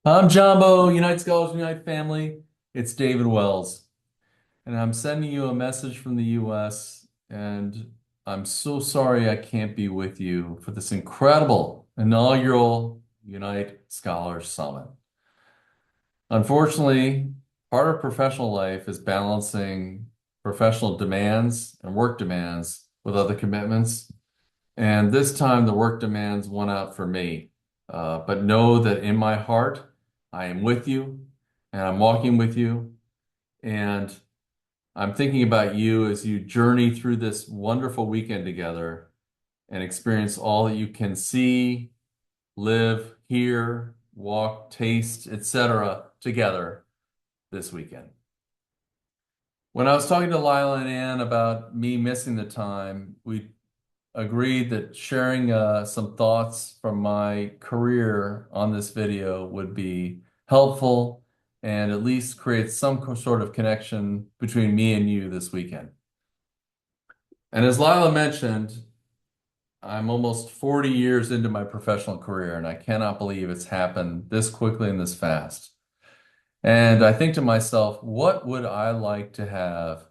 I'm Jumbo, Unite Scholars Unite Family. It's David Wells, and I'm sending you a message from the US, and I'm so sorry I can't be with you for this incredible inaugural Unite Scholars Summit. Unfortunately, part of professional life is balancing professional demands and work demands with other commitments, and this time the work demands won out for me. But know that in my heart, I am with you and I'm walking with you. And I'm thinking about you as you journey through this wonderful weekend together and experience all that you can see, live, hear, walk, taste, etc. together this weekend. When I was talking to Lila and Ann about me missing the time, we agreed that sharing some thoughts from my career on this video would be helpful and at least create some sort of connection between me and you this weekend. And as Lila mentioned, I'm almost 40 years into my professional career, and I cannot believe it's happened this quickly and this fast. And I think to myself, what would I like to have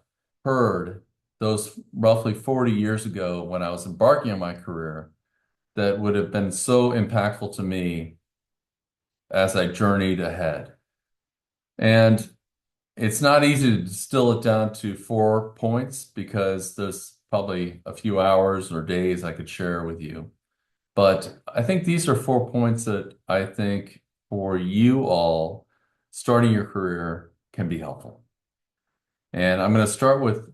heard those roughly 40 years ago when I was embarking on my career that would have been so impactful to me as I journeyed ahead? And it's not easy to distill it down to 4 points because there's probably a few hours or days I could share with you. But I think these are 4 points that I think for you all starting your career can be helpful. And I'm going to start with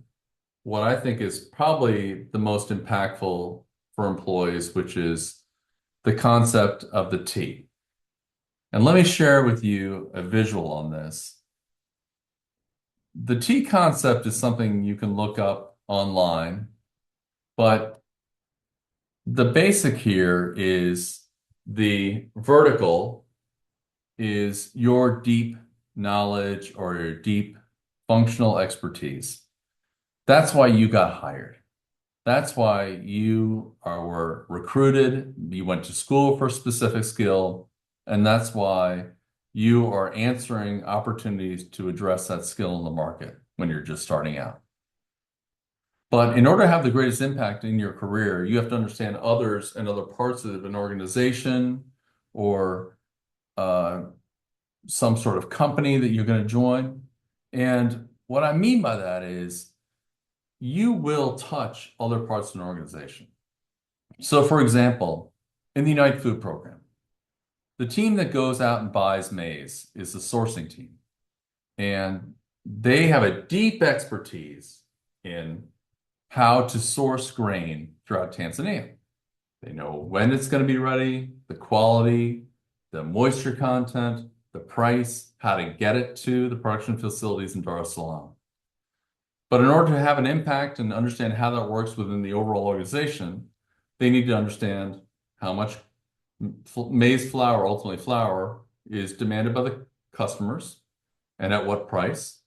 what I think is probably the most impactful for employees, which is the concept of the T. And let me share with you a visual on this. The T concept is something you can look up online, but the basic here is the vertical is your deep knowledge or your deep functional expertise. That's why you got hired. That's why were recruited. You went to school for a specific skill, and that's why you are answering opportunities to address that skill in the market when you're just starting out. But in order to have the greatest impact in your career, you have to understand others and other parts of an organization or uh, some sort of company that you're going to join. And what I mean by that is you will touch other parts of an organization. So, for example, in the Unite Food Program, the team that goes out and buys maize is the sourcing team. And they have a deep expertise in how to source grain throughout Tanzania. They know when it's going to be ready, the quality, the moisture content, the price, how to get it to the production facilities in Dar es Salaam. But in order to have an impact and understand how that works within the overall organization, they need to understand how much maize flour, ultimately flour, is demanded by the customers and at what price,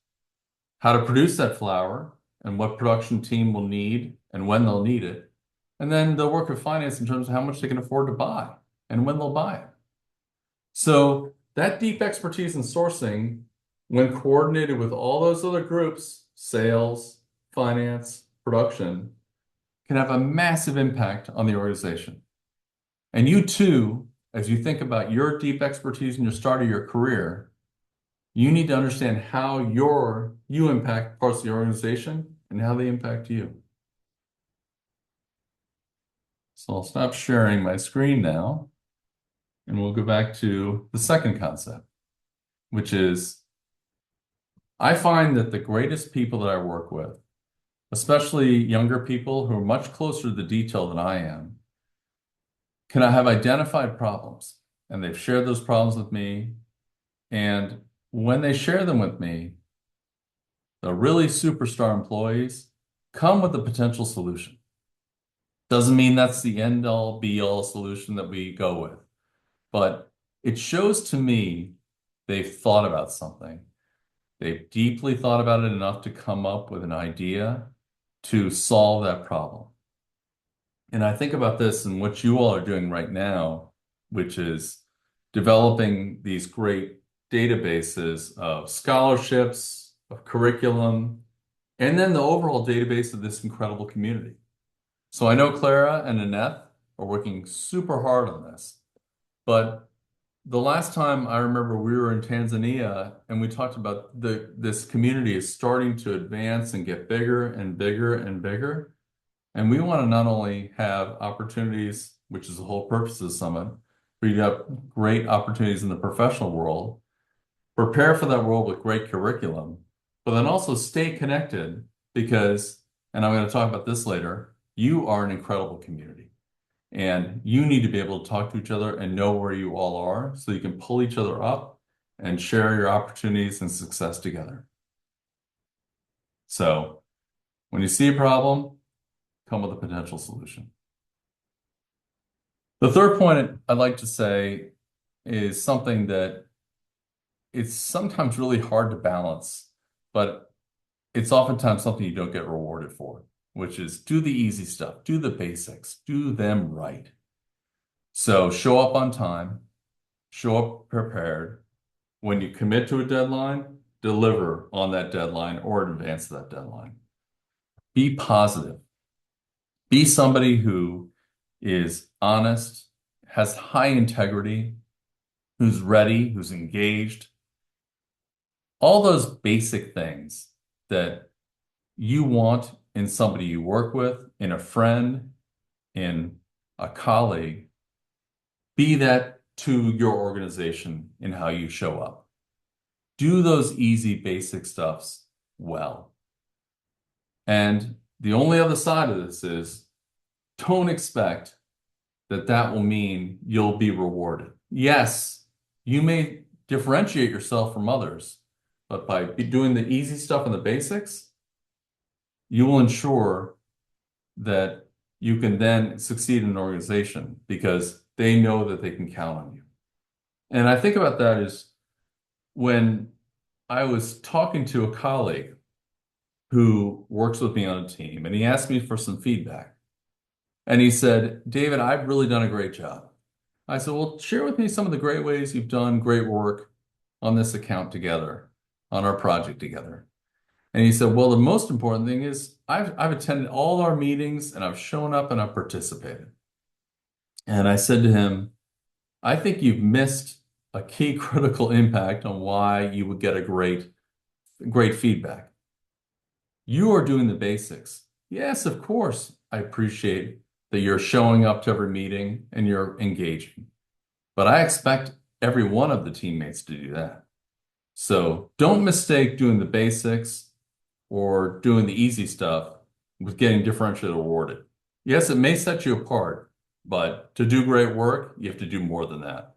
how to produce that flour and what production team will need and when they'll need it. And then they'll work with finance in terms of how much they can afford to buy and when they'll buy it. So that deep expertise in sourcing, when coordinated with all those other groups, sales, finance, production, can have a massive impact on the organization. And you too, as you think about your deep expertise in your start of your career, you need to understand how you impact parts of the organization and how they impact you. So I'll stop sharing my screen now, and we'll go back to the second concept, which is I find that the greatest people that I work with, especially younger people who are much closer to the detail than I am, can I have identified problems, and they've shared those problems with me. And when they share them with me, the really superstar employees come with a potential solution. Doesn't mean that's the end all be all solution that we go with, but it shows to me they've thought about something. They've deeply thought about it enough to come up with an idea to solve that problem. And I think about this and what you all are doing right now, which is developing these great databases of scholarships, of curriculum, and then the overall database of this incredible community. So I know Clara and Annette are working super hard on this, but the last time I remember we were in Tanzania and we talked about this community is starting to advance and get bigger and bigger and bigger. And we want to not only have opportunities, which is the whole purpose of the summit, for you to have great opportunities in the professional world, prepare for that world with great curriculum, but then also stay connected because, and I'm going to talk about this later, you are an incredible community. And you need to be able to talk to each other and know where you all are so you can pull each other up and share your opportunities and success together. So when you see a problem, come with a potential solution. The third point I'd like to say is something that it's sometimes really hard to balance, but it's oftentimes something you don't get rewarded for, which is do the easy stuff, do the basics, do them right. So show up on time, show up prepared. When you commit to a deadline, deliver on that deadline or advance that deadline. Be positive. Be somebody who is honest, has high integrity, who's ready, who's engaged. All those basic things that you want in somebody you work with, in a friend, in a colleague, be that to your organization in how you show up. Do those easy, basic stuffs well. And the only other side of this is don't expect that that will mean you'll be rewarded. Yes, you may differentiate yourself from others, but by doing the easy stuff and the basics, you will ensure that you can then succeed in an organization because they know that they can count on you. And I think about that is when I was talking to a colleague who works with me on a team, and he asked me for some feedback. And he said, David, I've really done a great job. I said, well, share with me some of the great ways you've done great work on this account together, on our project together. And he said, well, the most important thing is I've attended all our meetings and I've shown up and I've participated. And I said to him, I think you've missed a key critical impact on why you would get a great feedback. You are doing the basics. Yes, of course, I appreciate that you're showing up to every meeting and you're engaging. But I expect every one of the teammates to do that. So don't mistake doing the basics or doing the easy stuff with getting differentially rewarded. Yes, it may set you apart, but to do great work, you have to do more than that.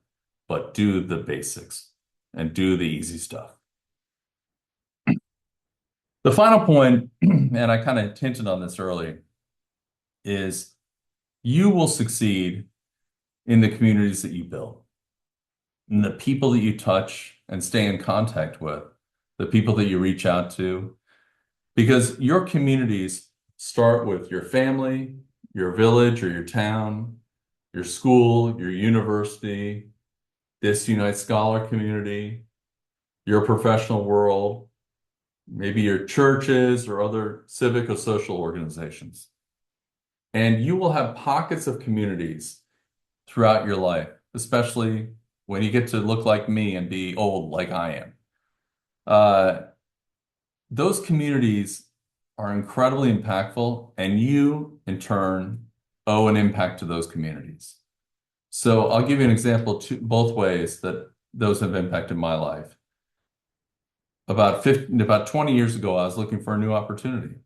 But do the basics and do the easy stuff. The final point, and I kind of hinted on this early, is you will succeed in the communities that you build, and the people that you touch and stay in contact with, the people that you reach out to, because your communities start with your family, your village or your town, your school, your university, this Unite Scholar community, your professional world, maybe your churches or other civic or social organizations. And you will have pockets of communities throughout your life, especially when you get to look like me and be old like I am. Those communities are incredibly impactful, and you, in turn, owe an impact to those communities. So I'll give you an example both ways that those have impacted my life. About 20 years ago, I was looking for a new opportunity.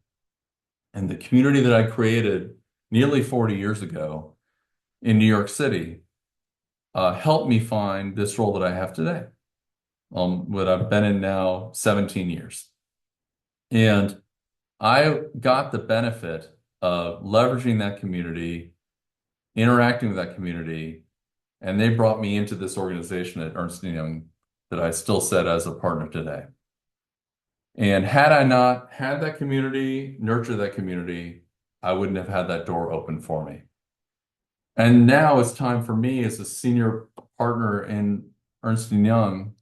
And the community that I created nearly 40 years ago in New York City helped me find this role that I have today, what I've been in now 17 years. And I got the benefit of leveraging that community, interacting with that community, and they brought me into this organization at Ernst & Young that I still sit as a partner today. And had I not had that community, nurture that community, I wouldn't have had that door open for me. And now it's time for me as a senior partner in Ernst & Young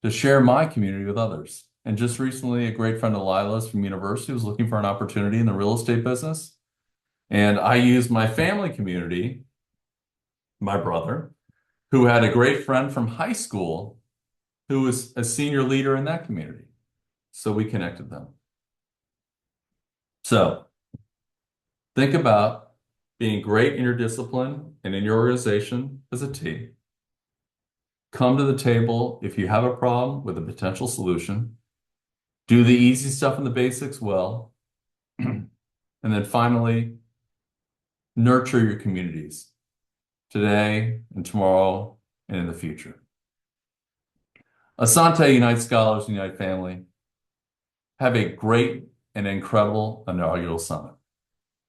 to share my community with others. And just recently, a great friend of Lila's from university was looking for an opportunity in the real estate business. And I used my family community, my brother, who had a great friend from high school who was a senior leader in that community. So we connected them. So think about being great in your discipline and in your organization as a team. Come to the table if you have a problem with a potential solution. Do the easy stuff and the basics well. And then finally, nurture your communities today and tomorrow and in the future. Asante, Unite Scholars, Unite Family. Have a great and incredible inaugural summit.